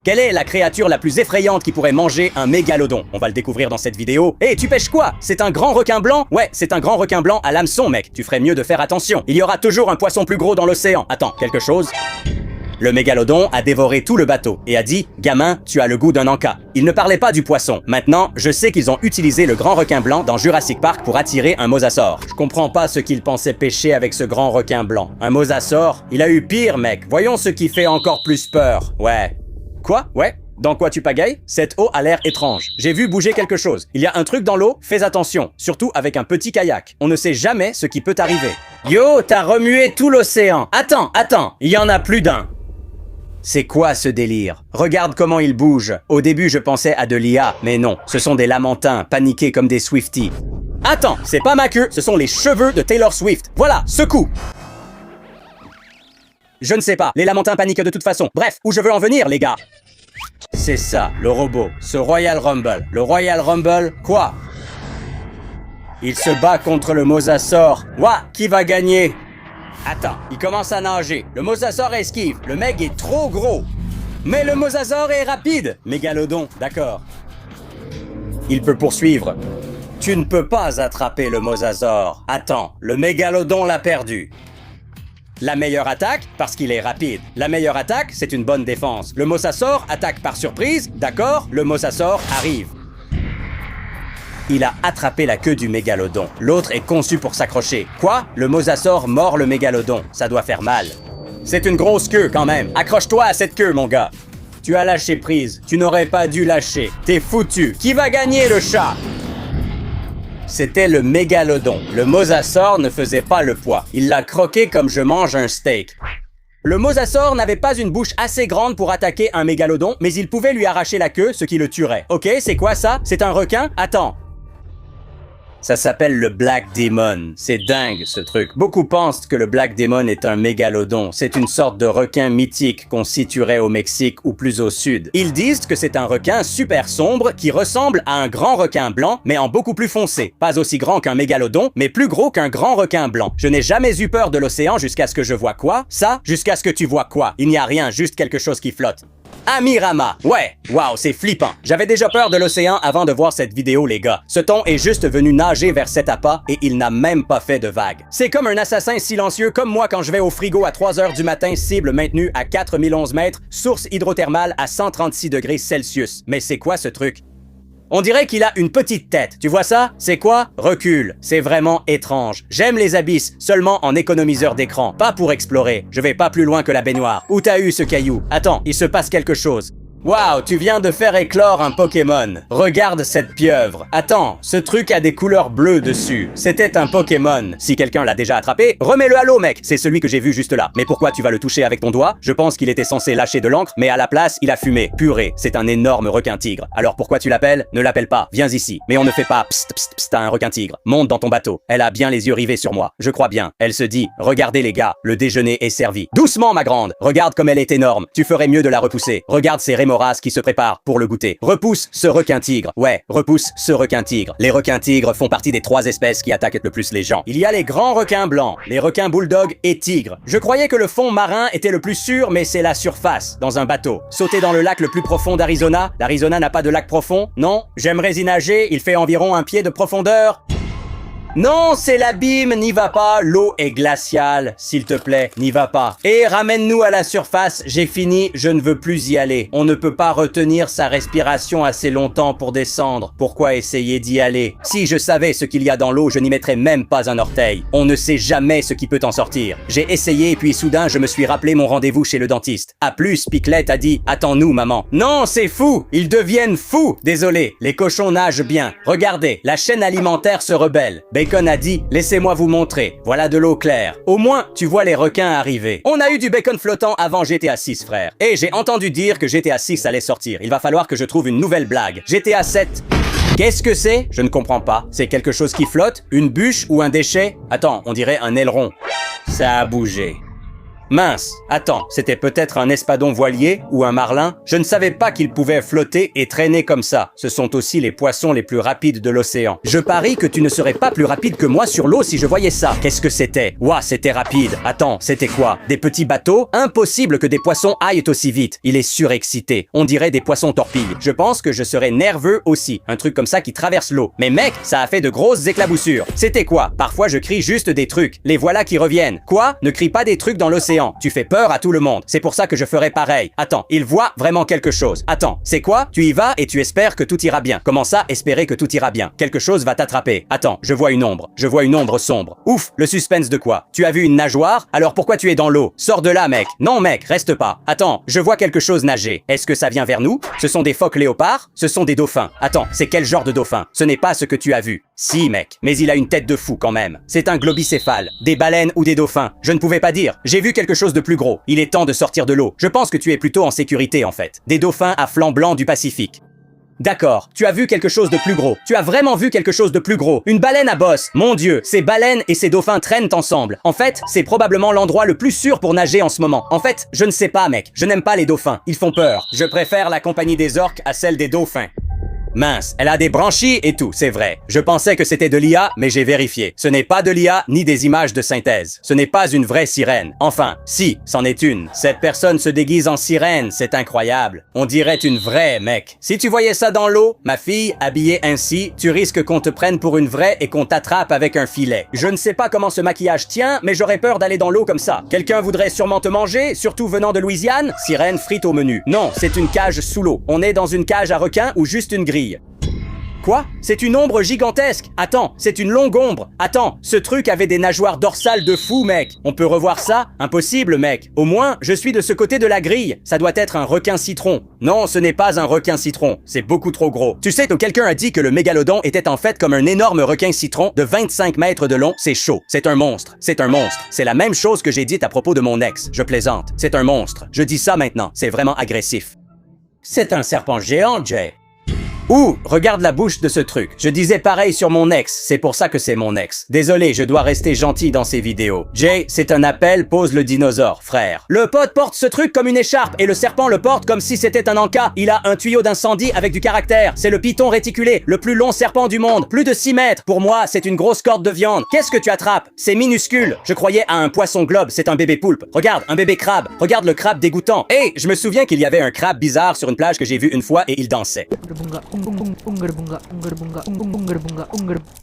Quelle est la créature la plus effrayante qui pourrait manger un mégalodon? On va le découvrir dans cette vidéo. Hé, tu pêches quoi? C'est un grand requin blanc? Ouais, c'est un grand requin blanc à l'hameçon, mec. Tu ferais mieux de faire attention. Il y aura toujours un poisson plus gros dans l'océan. Attends, quelque chose? Le mégalodon a dévoré tout le bateau et a dit « Gamin, tu as le goût d'un encas ». Il ne parlait pas du poisson. Maintenant, je sais qu'ils ont utilisé le grand requin blanc dans Jurassic Park pour attirer un mosasaure. Je comprends pas ce qu'ils pensaient pêcher avec ce grand requin blanc. Un mosasaure? Il a eu pire, mec. Voyons ce qui fait encore plus peur. Ouais. Quoi? Ouais? Dans quoi tu pagayes? Cette eau a l'air étrange. J'ai vu bouger quelque chose. Il y a un truc dans l'eau, fais attention. Surtout avec un petit kayak. On ne sait jamais ce qui peut arriver. Yo, t'as remué tout l'océan. Attends, il y en a plus d'un. C'est quoi ce délire? Regarde comment il bouge. Au début, je pensais à de l'IA, mais non. Ce sont des lamantins, paniqués comme des Swifties. Attends, c'est pas ma queue, ce sont les cheveux de Taylor Swift. Voilà, secoue. Je ne sais pas, les lamantins paniquent de toute façon. Bref, où je veux en venir, les gars? C'est ça, le robot, ce Royal Rumble. Le Royal Rumble, quoi? Il se bat contre le mosasaure. Ouah, qui va gagner? Attends, il commence à nager. Le mosasaure esquive. Le mec est trop gros. Mais le mosasaure est rapide. Mégalodon, d'accord. Il peut poursuivre. Tu ne peux pas attraper le mosasaure. Attends, le mégalodon l'a perdu. La meilleure attaque, parce qu'il est rapide. La meilleure attaque, c'est une bonne défense. Le mosasaure attaque par surprise, d'accord? Le mosasaure arrive. Il a attrapé la queue du mégalodon. L'autre est conçu pour s'accrocher. Quoi? Le mosasaure mord le mégalodon. Ça doit faire mal. C'est une grosse queue quand même. Accroche-toi à cette queue, mon gars. Tu as lâché prise. Tu n'aurais pas dû lâcher. T'es foutu. Qui va gagner, le chat? C'était le mégalodon. Le mosasaure ne faisait pas le poids. Il l'a croqué comme je mange un steak. Le mosasaure n'avait pas une bouche assez grande pour attaquer un mégalodon, mais il pouvait lui arracher la queue, ce qui le tuerait. Ok, c'est quoi ça? C'est un requin? Attends. Ça s'appelle le Black Demon. C'est dingue, ce truc. Beaucoup pensent que le Black Demon est un mégalodon. C'est une sorte de requin mythique qu'on situerait au Mexique ou plus au sud. Ils disent que c'est un requin super sombre qui ressemble à un grand requin blanc, mais en beaucoup plus foncé. Pas aussi grand qu'un mégalodon, mais plus gros qu'un grand requin blanc. Je n'ai jamais eu peur de l'océan jusqu'à ce que je vois quoi? Ça? Jusqu'à ce que tu vois quoi? Il n'y a rien, juste quelque chose qui flotte. Amirama. Ouais, waouh, c'est flippant. J'avais déjà peur de l'océan avant de voir cette vidéo, les gars. Ce thon est juste venu nager vers cet appât et il n'a même pas fait de vague. C'est comme un assassin silencieux comme moi quand je vais au frigo à 3 heures du matin, cible maintenue à 4011 mètres, source hydrothermale à 136 degrés Celsius. Mais c'est quoi ce truc? On dirait qu'il a une petite tête. Tu vois ça? C'est quoi? Recule. C'est vraiment étrange. J'aime les abysses, seulement en économiseur d'écran, pas pour explorer. Je vais pas plus loin que la baignoire. Où t'as eu ce caillou? Attends, il se passe quelque chose. Waouh, tu viens de faire éclore un Pokémon. Regarde cette pieuvre. Attends, ce truc a des couleurs bleues dessus. C'était un Pokémon. Si quelqu'un l'a déjà attrapé, remets-le à l'eau, mec. C'est celui que j'ai vu juste là. Mais pourquoi tu vas le toucher avec ton doigt? Je pense qu'il était censé lâcher de l'encre, mais à la place, il a fumé. Purée, c'est un énorme requin-tigre. Alors pourquoi tu l'appelles? Ne l'appelle pas. Viens ici. Mais on ne fait pas psst psst psst à un requin-tigre. Monte dans ton bateau. Elle a bien les yeux rivés sur moi. Je crois bien. Elle se dit, regardez les gars, le déjeuner est servi. Doucement, ma grande. Regarde comme elle est énorme. Tu ferais mieux de la repousser. Regarde ces rémoras qui se préparent pour le goûter. Repousse ce requin-tigre. Ouais, repousse ce requin-tigre. Les requins-tigres font partie des 3 espèces qui attaquent le plus les gens. Il y a les grands requins blancs, les requins bulldog et tigres. Je croyais que le fond marin était le plus sûr, mais c'est la surface, dans un bateau. Sauter dans le lac le plus profond d'Arizona. L'Arizona n'a pas de lac profond, non? J'aimerais y nager, il fait environ 1 pied de profondeur. Non, c'est l'abîme, n'y va pas, l'eau est glaciale, s'il te plaît, n'y va pas. Et ramène-nous à la surface, j'ai fini, je ne veux plus y aller. On ne peut pas retenir sa respiration assez longtemps pour descendre. Pourquoi essayer d'y aller? Si je savais ce qu'il y a dans l'eau, je n'y mettrais même pas un orteil. On ne sait jamais ce qui peut en sortir. J'ai essayé et puis soudain, je me suis rappelé mon rendez-vous chez le dentiste. À plus, Piclette a dit, attends-nous, maman. Non, c'est fou, ils deviennent fous. Désolé, les cochons nagent bien. Regardez, la chaîne alimentaire se rebelle. Bacon a dit « Laissez-moi vous montrer, voilà de l'eau claire. Au moins, tu vois les requins arriver. » On a eu du bacon flottant avant GTA 6, frère. Et j'ai entendu dire que GTA 6 allait sortir. Il va falloir que je trouve une nouvelle blague. GTA 7... Qu'est-ce que c'est? Je ne comprends pas. C'est quelque chose qui flotte? Une bûche ou un déchet? Attends, on dirait un aileron. Ça a bougé. Mince, attends, c'était peut-être un espadon voilier ou un marlin? Je ne savais pas qu'il pouvait flotter et traîner comme ça. Ce sont aussi les poissons les plus rapides de l'océan. Je parie que tu ne serais pas plus rapide que moi sur l'eau si je voyais ça. Qu'est-ce que c'était? Ouah, c'était rapide. Attends, c'était quoi? Des petits bateaux? Impossible que des poissons aillent aussi vite. Il est surexcité. On dirait des poissons torpilles. Je pense que je serais nerveux aussi. Un truc comme ça qui traverse l'eau. Mais mec, ça a fait de grosses éclaboussures. C'était quoi? Parfois je crie juste des trucs. Les voilà qui reviennent. Quoi? Ne crie pas des trucs dans l'océan. Tu fais peur à tout le monde. C'est pour ça que je ferai pareil. Attends, il voit vraiment quelque chose. Attends, c'est quoi? Tu y vas et tu espères que tout ira bien. Comment ça, espérer que tout ira bien? Quelque chose va t'attraper. Attends, je vois une ombre. Je vois une ombre sombre. Ouf, le suspense de quoi? Tu as vu une nageoire? Alors pourquoi tu es dans l'eau? Sors de là, mec. Non, mec, reste pas. Attends, je vois quelque chose nager. Est-ce que ça vient vers nous? Ce sont des phoques léopards? Ce sont des dauphins. Attends, c'est quel genre de dauphin? Ce n'est pas ce que tu as vu. Si, mec, mais il a une tête de fou quand même. C'est un globicéphale. Des baleines ou des dauphins? Je ne pouvais pas dire. J'ai vu quelque chose de plus gros. Il est temps de sortir de l'eau. Je pense que tu es plutôt en sécurité en fait. Des dauphins à flanc blanc du Pacifique. D'accord, tu as vu quelque chose de plus gros. Tu as vraiment vu quelque chose de plus gros. Une baleine à bosse. Mon Dieu, ces baleines et ces dauphins traînent ensemble. En fait, c'est probablement l'endroit le plus sûr pour nager en ce moment. En fait, je ne sais pas, mec. Je n'aime pas les dauphins. Ils font peur. Je préfère la compagnie des orques à celle des dauphins. Mince, elle a des branchies et tout, c'est vrai. Je pensais que c'était de l'IA, mais j'ai vérifié. Ce n'est pas de l'IA ni des images de synthèse. Ce n'est pas une vraie sirène. Enfin, si, c'en est une. Cette personne se déguise en sirène, c'est incroyable. On dirait une vraie, mec. Si tu voyais ça dans l'eau, ma fille, habillée ainsi, tu risques qu'on te prenne pour une vraie et qu'on t'attrape avec un filet. Je ne sais pas comment ce maquillage tient, mais j'aurais peur d'aller dans l'eau comme ça. Quelqu'un voudrait sûrement te manger, surtout venant de Louisiane? Sirène frite au menu. Non, c'est une cage sous l'eau. On est dans une cage à requins ou juste une grille. Quoi? C'est une ombre gigantesque! Attends, c'est une longue ombre! Attends, ce truc avait des nageoires dorsales de fou, mec! On peut revoir ça? Impossible, mec! Au moins, je suis de ce côté de la grille! Ça doit être un requin citron! Non, ce n'est pas un requin citron, c'est beaucoup trop gros. Tu sais que quelqu'un a dit que le mégalodon était en fait comme un énorme requin citron de 25 mètres de long, c'est chaud. C'est un monstre, c'est un monstre. C'est la même chose que j'ai dit à propos de mon ex, je plaisante. C'est un monstre. Je dis ça maintenant, c'est vraiment agressif. C'est un serpent géant, Jay. Ouh, regarde la bouche de ce truc. Je disais pareil sur mon ex, c'est pour ça que c'est mon ex. Désolé, je dois rester gentil dans ces vidéos. Jay, c'est un appel, pose le dinosaure, frère. Le pote porte ce truc comme une écharpe et le serpent le porte comme si c'était un anka. Il a un tuyau d'incendie avec du caractère. C'est le python réticulé, le plus long serpent du monde. Plus de 6 mètres. Pour moi, c'est une grosse corde de viande. Qu'est-ce que tu attrapes? C'est minuscule. Je croyais à un poisson globe, c'est un bébé poulpe. Regarde, un bébé crabe. Regarde le crabe dégoûtant. Hey, je me souviens qu'il y avait un crabe bizarre sur une plage que j'ai vu une fois et il dansait.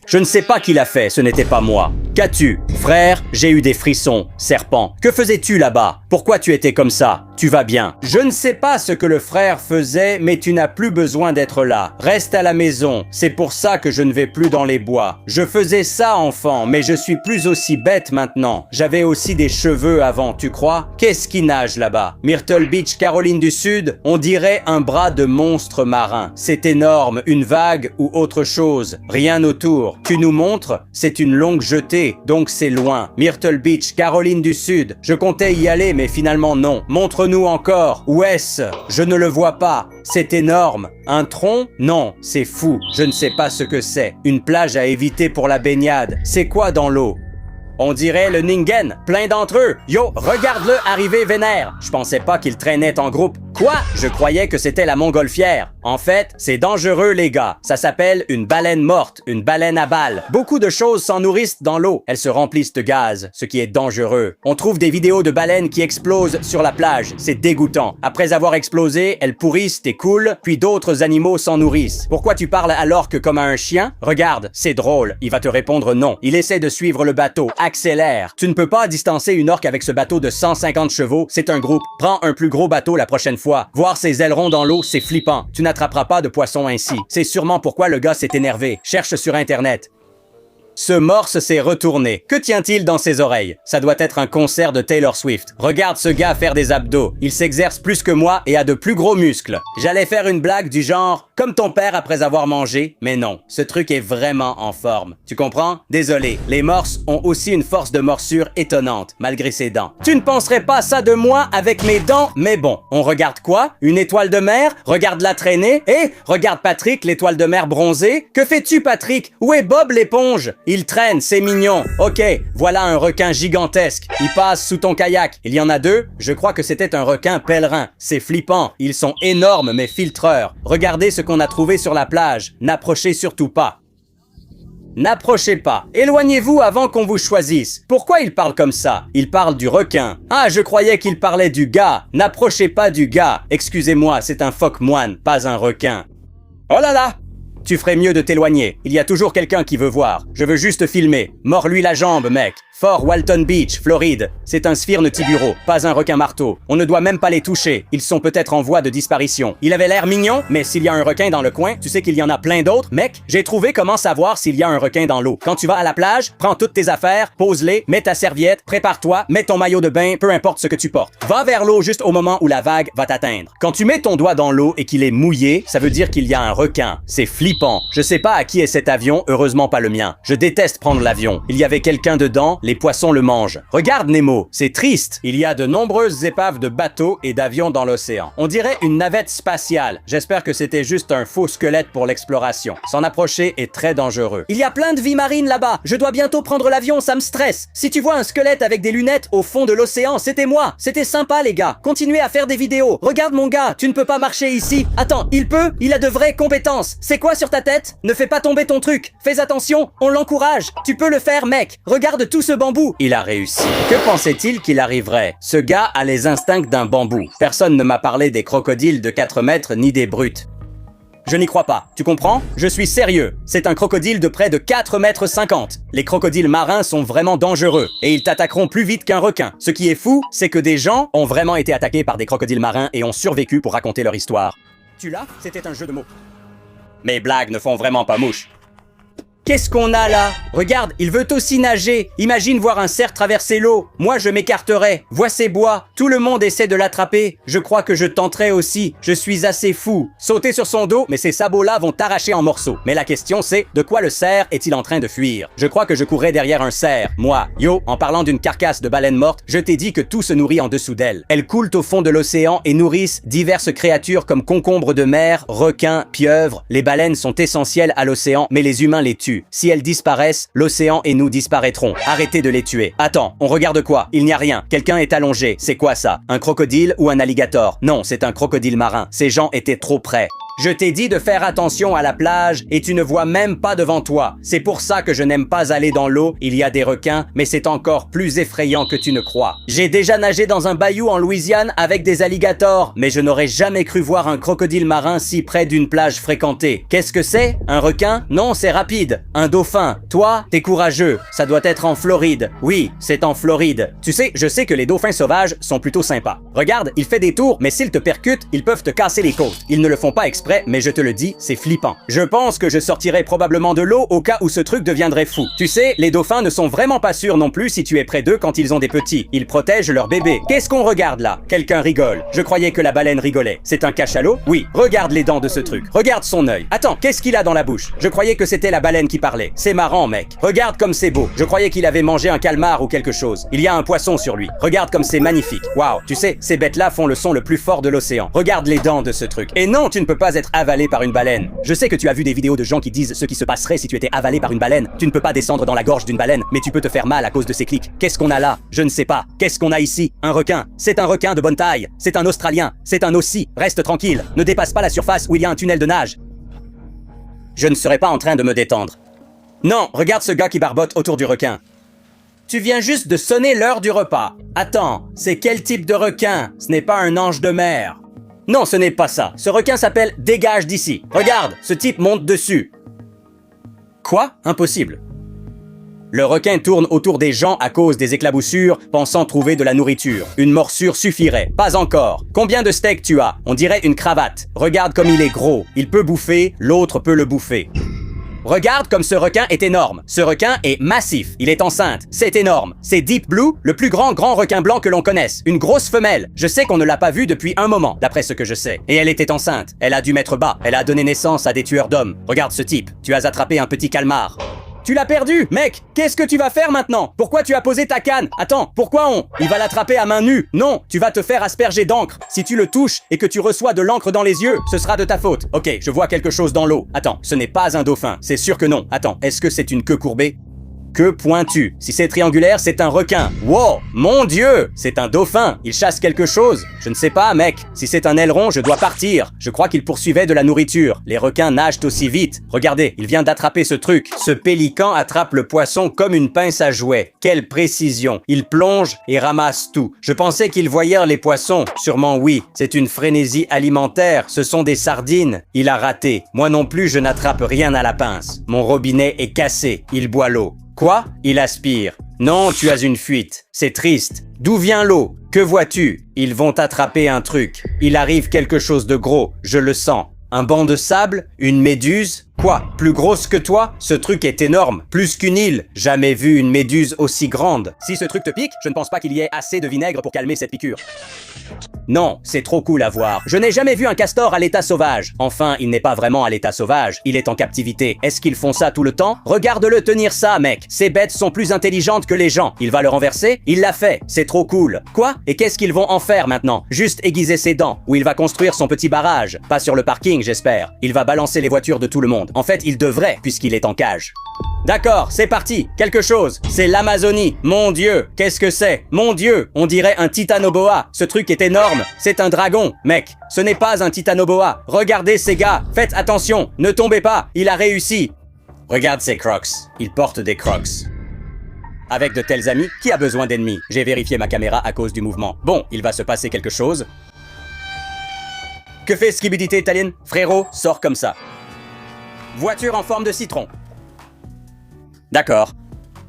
Je ne sais pas qui l'a fait, ce n'était pas moi. Qu'as-tu? Frère, j'ai eu des frissons. Serpent, que faisais-tu là-bas? Pourquoi tu étais comme ça? Tu vas bien. Je ne sais pas ce que le frère faisait, mais tu n'as plus besoin d'être là. Reste à la maison. C'est pour ça que je ne vais plus dans les bois. Je faisais ça, enfant, mais je suis plus aussi bête maintenant. J'avais aussi des cheveux avant, tu crois? Qu'est-ce qui nage là-bas? Myrtle Beach, Caroline du Sud? On dirait un bras de monstre marin. C'est énorme, une vague ou autre chose. Rien autour. Tu nous montres? C'est une longue jetée, donc c'est loin. Myrtle Beach, Caroline du Sud. Je comptais y aller, mais finalement non. Montre-nous encore. Où est-ce? Je ne le vois pas. C'est énorme. Un tronc? Non, c'est fou. Je ne sais pas ce que c'est. Une plage à éviter pour la baignade. C'est quoi dans l'eau? On dirait le Ningen, plein d'entre eux. Yo, regarde-le arriver vénère. Je pensais pas qu'il traînait en groupe. Quoi? Je croyais que c'était la montgolfière. En fait, c'est dangereux, les gars. Ça s'appelle une baleine morte, une baleine à balles. Beaucoup de choses s'en nourrissent dans l'eau. Elles se remplissent de gaz, ce qui est dangereux. On trouve des vidéos de baleines qui explosent sur la plage. C'est dégoûtant. Après avoir explosé, elles pourrissent et coulent, puis d'autres animaux s'en nourrissent. Pourquoi tu parles à l'orque comme à un chien? Regarde, c'est drôle. Il va te répondre non. Il essaie de suivre le bateau. Accélère. Tu ne peux pas distancer une orque avec ce bateau de 150 chevaux. C'est un groupe. Prends un plus gros bateau la prochaine fois. Voir ses ailerons dans l'eau, c'est flippant. Tu n'attraperas pas de poisson ainsi. C'est sûrement pourquoi le gars s'est énervé. Cherche sur Internet. Ce morse s'est retourné. Que tient-il dans ses oreilles? Ça doit être un concert de Taylor Swift. Regarde ce gars faire des abdos. Il s'exerce plus que moi et a de plus gros muscles. J'allais faire une blague du genre « comme ton père après avoir mangé », mais non. Ce truc est vraiment en forme. Tu comprends? Désolé. Les morses ont aussi une force de morsure étonnante, malgré ses dents. Tu ne penserais pas ça de moi avec mes dents, mais bon. On regarde quoi? Une étoile de mer? Regarde-la traîner. Et regarde Patrick, l'étoile de mer bronzée. Que fais-tu, Patrick? Où est Bob l'éponge? Il traîne, c'est mignon. Ok, voilà un requin gigantesque. Il passe sous ton kayak. Il y en a deux. Je crois que c'était un requin pèlerin. C'est flippant. Ils sont énormes mais filtreurs. Regardez ce qu'on a trouvé sur la plage. N'approchez surtout pas. N'approchez pas. Éloignez-vous avant qu'on vous choisisse. Pourquoi il parle comme ça? Il parle du requin. Ah, je croyais qu'il parlait du gars. N'approchez pas du gars. Excusez-moi, c'est un phoque moine, pas un requin. Oh là là! Tu ferais mieux de t'éloigner. Il y a toujours quelqu'un qui veut voir. Je veux juste filmer. Mords-lui la jambe, mec. Fort Walton Beach, Floride. C'est un sphyrne tiburo, pas un requin marteau. On ne doit même pas les toucher. Ils sont peut-être en voie de disparition. Il avait l'air mignon, mais s'il y a un requin dans le coin, tu sais qu'il y en a plein d'autres. Mec, j'ai trouvé comment savoir s'il y a un requin dans l'eau. Quand tu vas à la plage, prends toutes tes affaires, pose-les, mets ta serviette, prépare-toi, mets ton maillot de bain, peu importe ce que tu portes. Va vers l'eau juste au moment où la vague va t'atteindre. Quand tu mets ton doigt dans l'eau et qu'il est mouillé, ça veut dire qu'il y a un requin. C'est flippant. Je sais pas à qui est cet avion, heureusement pas le mien. Je déteste prendre l'avion. Il y avait quelqu'un dedans, les poissons le mangent. Regarde Nemo, c'est triste. Il y a de nombreuses épaves de bateaux et d'avions dans l'océan. On dirait une navette spatiale. J'espère que c'était juste un faux squelette pour l'exploration. S'en approcher est très dangereux. Il y a plein de vie marine là-bas. Je dois bientôt prendre l'avion, ça me stresse. Si tu vois un squelette avec des lunettes au fond de l'océan, c'était moi. C'était sympa les gars. Continuez à faire des vidéos. Regarde mon gars, tu ne peux pas marcher ici. Attends, il peut? Il a de vraies compétences. C'est quoi sur ta tête? Ne fais pas tomber ton truc. Fais attention, on l'encourage. Tu peux le faire mec. Regarde tout ce bambou. Il a réussi. Que pensait-il qu'il arriverait? Ce gars a les instincts d'un bambou. Personne ne m'a parlé des crocodiles de 4 mètres ni des brutes. Je n'y crois pas. Tu comprends? Je suis sérieux. C'est un crocodile de près de 4 mètres 50. Les crocodiles marins sont vraiment dangereux et ils t'attaqueront plus vite qu'un requin. Ce qui est fou, c'est que des gens ont vraiment été attaqués par des crocodiles marins et ont survécu pour raconter leur histoire. Tu l'as? C'était un jeu de mots. Mes blagues ne font vraiment pas mouche. Qu'est-ce qu'on a là? Regarde, il veut aussi nager. Imagine voir un cerf traverser l'eau. Moi, je m'écarterais. Vois ces bois. Tout le monde essaie de l'attraper. Je crois que je tenterai aussi. Je suis assez fou. Sauter sur son dos, mais ces sabots-là vont t'arracher en morceaux. Mais la question c'est, de quoi le cerf est-il en train de fuir? Je crois que je courrais derrière un cerf. Moi, yo, en parlant d'une carcasse de baleine morte, je t'ai dit que tout se nourrit en dessous d'elle. Elles coulent au fond de l'océan et nourrissent diverses créatures comme concombres de mer, requins, pieuvres. Les baleines sont essentielles à l'océan, mais les humains les tuent. Si elles disparaissent, l'océan et nous disparaîtrons. Arrêtez de les tuer. Attends, on regarde quoi? Il n'y a rien. Quelqu'un est allongé. C'est quoi ça? Un crocodile ou un alligator? Non, c'est un crocodile marin. Ces gens étaient trop près. Je t'ai dit de faire attention à la plage et tu ne vois même pas devant toi. C'est pour ça que je n'aime pas aller dans l'eau. Il y a des requins, mais c'est encore plus effrayant que tu ne crois. J'ai déjà nagé dans un bayou en Louisiane avec des alligators, mais je n'aurais jamais cru voir un crocodile marin si près d'une plage fréquentée. Qu'est-ce que c'est? Un requin? Non, c'est rapide. Un dauphin? Toi, t'es courageux. Ça doit être en Floride. Oui, c'est en Floride. Tu sais, je sais que les dauphins sauvages sont plutôt sympas. Regarde, il fait des tours, mais s'ils te percutent, ils peuvent te casser les côtes. Ils ne le font pas exprès, mais je te le dis, c'est flippant. Je pense que je sortirai probablement de l'eau au cas où ce truc deviendrait fou. Tu sais, les dauphins ne sont vraiment pas sûrs non plus si tu es près d'eux quand ils ont des petits. Ils protègent leurs bébés. Qu'est-ce qu'on regarde là? Quelqu'un rigole. Je croyais que la baleine rigolait. C'est un cachalot? Oui. Regarde les dents de ce truc. Regarde son œil. Attends, qu'est-ce qu'il a dans la bouche? Je croyais que c'était la baleine qui parlait. C'est marrant, mec. Regarde comme c'est beau. Je croyais qu'il avait mangé un calmar ou quelque chose. Il y a un poisson sur lui. Regarde comme c'est magnifique. Waouh. Tu sais, ces bêtes-là font le son le plus fort de l'océan. Regarde les dents de ce truc. Et non, tu ne peux pas être avalé par une baleine. Je sais que tu as vu des vidéos de gens qui disent ce qui se passerait si tu étais avalé par une baleine. Tu ne peux pas descendre dans la gorge d'une baleine, mais tu peux te faire mal à cause de ses clics. Qu'est-ce qu'on a là? Je ne sais pas. Qu'est-ce qu'on a ici? Un requin. C'est un requin de bonne taille. C'est un Australien. C'est un Aussie. Reste tranquille. Ne dépasse pas la surface où il y a un tunnel de nage. Je ne serai pas en train de me détendre. Non, regarde ce gars qui barbote autour du requin. Tu viens juste de sonner l'heure du repas. Attends, c'est quel type de requin? Ce n'est pas un ange de mer. Non, ce n'est pas ça. Ce requin s'appelle « Dégage d'ici ». Regarde, ce type monte dessus. Quoi? Impossible. Le requin tourne autour des gens à cause des éclaboussures, pensant trouver de la nourriture. Une morsure suffirait. Pas encore. Combien de steaks tu as? On dirait une cravate. Regarde comme il est gros. Il peut bouffer, l'autre peut le bouffer. Regarde comme ce requin est énorme. Ce requin est massif. Il est enceinte. C'est énorme. C'est Deep Blue, le plus grand requin blanc que l'on connaisse. Une grosse femelle. Je sais qu'on ne l'a pas vue depuis un moment, d'après ce que je sais. Et elle était enceinte. Elle a dû mettre bas. Elle a donné naissance à des tueurs d'hommes. Regarde ce type. Tu as attrapé un petit calmar. Tu l'as perdu, mec. Qu'est-ce que tu vas faire maintenant? Pourquoi tu as posé ta canne? Attends, pourquoi il va l'attraper à main nue? Non, tu vas te faire asperger d'encre. Si tu le touches et que tu reçois de l'encre dans les yeux, ce sera de ta faute. Ok, je vois quelque chose dans l'eau. Attends, ce n'est pas un dauphin. C'est sûr que non. Attends, est-ce que c'est une queue courbée? queue pointue. Si c'est triangulaire, c'est un requin. Wow, mon Dieu, c'est un dauphin. Il chasse quelque chose. Je ne sais pas, mec. Si c'est un aileron, je dois partir. Je crois qu'il poursuivait de la nourriture. Les requins nagent aussi vite. Regardez, il vient d'attraper ce truc. Ce pélican attrape le poisson comme une pince à jouet. Quelle précision. Il plonge et ramasse tout. Je pensais qu'il voyait les poissons. Sûrement oui. C'est une frénésie alimentaire. Ce sont des sardines. Il a raté. Moi non plus, je n'attrape rien à la pince. Mon robinet est cassé. Il boit l'eau. Quoi? Il aspire. Non, tu as une fuite. C'est triste. D'où vient l'eau? Que vois-tu? Ils vont attraper un truc. Il arrive quelque chose de gros. Je le sens. Un banc de sable? Une méduse? Quoi? Plus grosse que toi? Ce truc est énorme. Plus qu'une île. Jamais vu une méduse aussi grande. Si ce truc te pique, je ne pense pas qu'il y ait assez de vinaigre pour calmer cette piqûre. Non, c'est trop cool à voir. Je n'ai jamais vu un castor à l'état sauvage. Enfin, il n'est pas vraiment à l'état sauvage. Il est en captivité. Est-ce qu'ils font ça tout le temps? Regarde-le tenir ça, mec. Ces bêtes sont plus intelligentes que les gens. Il va le renverser? Il l'a fait. C'est trop cool. Quoi? Et qu'est-ce qu'ils vont en faire maintenant? Juste aiguiser ses dents. Ou il va construire son petit barrage. Pas sur le parking, j'espère. Il va balancer les voitures de tout le monde. En fait, il devrait, puisqu'il est en cage. D'accord, c'est parti. Quelque chose. C'est l'Amazonie. Mon Dieu, qu'est-ce que c'est? Mon Dieu, on dirait un titanoboa. Ce truc est énorme. C'est un dragon. Mec, ce n'est pas un titanoboa. Regardez ces gars. Faites attention. Ne tombez pas. Il a réussi. Regarde ces crocs. Il porte des crocs. Avec de tels amis, qui a besoin d'ennemis? J'ai vérifié ma caméra à cause du mouvement. Bon, il va se passer quelque chose. Que fait Skibidi Italien? Frérot, sors comme ça. Voiture en forme de citron. D'accord.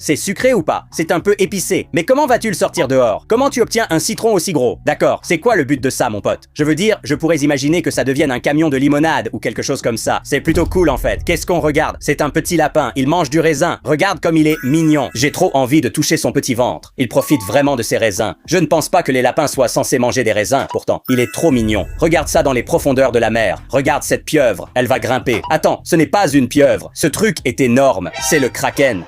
C'est sucré ou pas? C'est un peu épicé. Mais comment vas-tu le sortir dehors? Comment tu obtiens un citron aussi gros? D'accord, c'est quoi le but de ça, mon pote? Je veux dire, je pourrais imaginer que ça devienne un camion de limonade ou quelque chose comme ça. C'est plutôt cool en fait. Qu'est-ce qu'on regarde? C'est un petit lapin. Il mange du raisin. Regarde comme il est mignon. J'ai trop envie de toucher son petit ventre. Il profite vraiment de ses raisins. Je ne pense pas que les lapins soient censés manger des raisins, pourtant. Il est trop mignon. Regarde ça dans les profondeurs de la mer. Regarde cette pieuvre. Elle va grimper. Attends, ce n'est pas une pieuvre. Ce truc est énorme. C'est le kraken.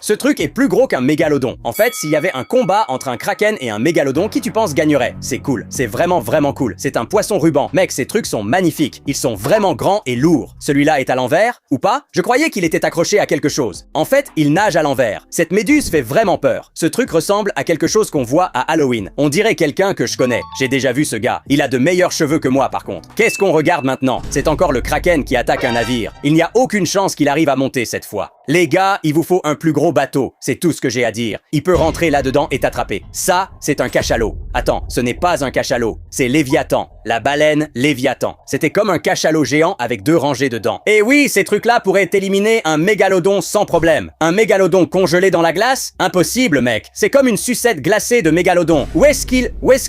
Ce truc est plus gros qu'un mégalodon. En fait, s'il y avait un combat entre un kraken et un mégalodon, qui tu penses gagnerait? C'est cool. C'est vraiment cool. C'est un poisson ruban. Mec, ces trucs sont magnifiques. Ils sont vraiment grands et lourds. Celui-là est à l'envers, ou pas? Je croyais qu'il était accroché à quelque chose. En fait, il nage à l'envers. Cette méduse fait vraiment peur. Ce truc ressemble à quelque chose qu'on voit à Halloween. On dirait quelqu'un que je connais. J'ai déjà vu ce gars. Il a de meilleurs cheveux que moi, par contre. Qu'est-ce qu'on regarde maintenant? C'est encore le kraken qui attaque un navire. Il n'y a aucune chance qu'il arrive à monter cette fois. Les gars, il vous faut un plus gros bateau. C'est tout ce que j'ai à dire. Il peut rentrer là-dedans et t'attraper. Ça, c'est un cachalot. Attends, ce n'est pas un cachalot. C'est Léviathan. La baleine Léviathan. C'était comme un cachalot géant avec 2 rangées de dents. Et oui, ces trucs-là pourraient éliminer un mégalodon sans problème. Un mégalodon congelé dans la glace? Impossible, mec. C'est comme une sucette glacée de mégalodon. Où est-ce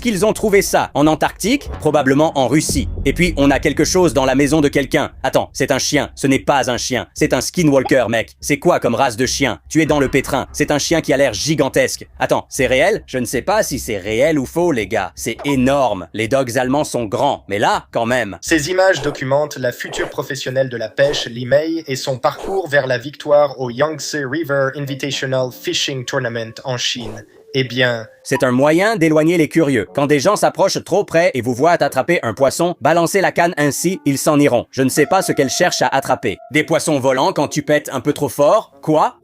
qu'ils ont trouvé ça? En Antarctique? Probablement en Russie. Et puis, on a quelque chose dans la maison de quelqu'un. Attends, c'est un chien. Ce n'est pas un chien. C'est un skinwalker, mec. C'est quoi comme race de chien? Tu es dans le pétrin. C'est un chien qui a l'air gigantesque. Attends, c'est réel? Je ne sais pas si c'est réel ou faux, les gars. C'est énorme. Les dogs allemands sont grands. Mais là, quand même. Ces images documentent la future professionnelle de la pêche, Li Mei, et son parcours vers la victoire au Yangtze River Invitational Fishing Tournament en Chine. Eh bien... C'est un moyen d'éloigner les curieux. Quand des gens s'approchent trop près et vous voient attraper un poisson, balancer la canne ainsi, ils s'en iront. Je ne sais pas ce qu'elle cherche à attraper. Des poissons volants quand tu pètes un peu trop fort? Quoi?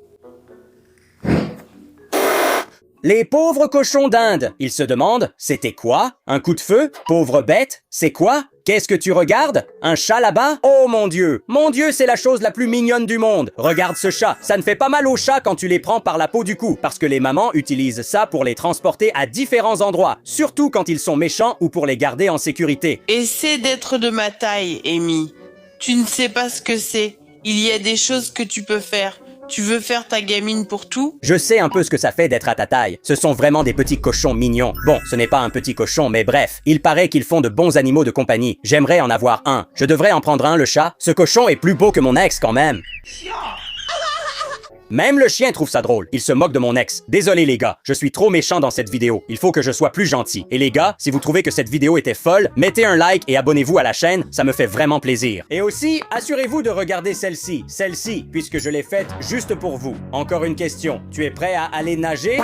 Les pauvres cochons d'Inde. Ils se demandent, c'était quoi? Un coup de feu? Pauvre bête? C'est quoi? Qu'est-ce que tu regardes? Un chat là-bas? Oh mon Dieu! Mon Dieu, c'est la chose la plus mignonne du monde! Regarde ce chat! Ça ne fait pas mal aux chats quand tu les prends par la peau du cou, parce que les mamans utilisent ça pour les transporter à différents endroits, surtout quand ils sont méchants ou pour les garder en sécurité. Essaie d'être de ma taille, Amy. Tu ne sais pas ce que c'est. Il y a des choses que tu peux faire. Tu veux faire ta gamine pour tout? Je sais un peu ce que ça fait d'être à ta taille. Ce sont vraiment des petits cochons mignons. Bon, ce n'est pas un petit cochon, mais bref. Il paraît qu'ils font de bons animaux de compagnie. J'aimerais en avoir un. Je devrais en prendre un, le chat. Ce cochon est plus beau que mon ex, quand même. Même le chien trouve ça drôle. Il se moque de mon ex. Désolé les gars, je suis trop méchant dans cette vidéo. Il faut que je sois plus gentil. Et les gars, si vous trouvez que cette vidéo était folle, mettez un like et abonnez-vous à la chaîne, ça me fait vraiment plaisir. Et aussi, assurez-vous de regarder celle-ci, puisque je l'ai faite juste pour vous. Encore une question, tu es prêt à aller nager?